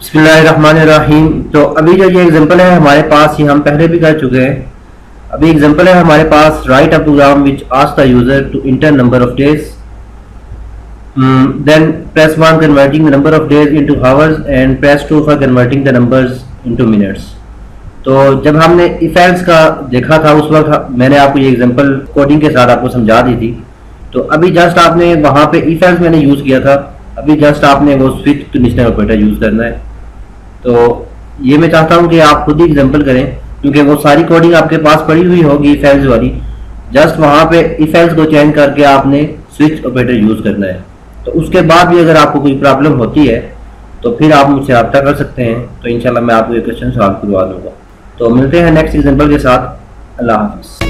बिस्मिल्लाहिर्रहमानिर्रहीम। तो अभी जो ये एग्जांपल है हमारे पास, ये हम पहले भी कर चुके हैं। अभी एग्जांपल है हमारे पास, right a program which asks the user to enter number of days, then press 1 converting the number of days into hours and press 2 for converting the numbers into minutes. तो जब हमने इफ एल्स का देखा था उस वक्त मैंने आपको ये एग्जांपल कोडिंग के साथ आपको समझा दी थी। तो अभी जस्ट आपने वहाँ पे इफ एल्स मैंने यूज़ किया था, अभी जस्ट आपने वो स्विच कंडीशनल ऑपरेटर यूज़ करना है। तो ये मैं चाहता हूँ कि आप खुद ही एग्जांपल करें, क्योंकि वो सारी कोडिंग आपके पास पड़ी हुई होगी इफ एल्स वाली। जस्ट वहाँ पे इफ एल्स को चेंज करके आपने स्विच ऑपरेटर यूज़ करना है। तो उसके बाद भी अगर आपको कोई प्रॉब्लम होती है तो फिर आप मुझसे रब्ता कर सकते हैं, तो इंशाल्लाह मैं आपको ये क्वेश्चन सॉल्व करवा दूँगा। तो मिलते हैं नेक्स्ट एग्जांपल के साथ। अल्लाह हाफ़िज़।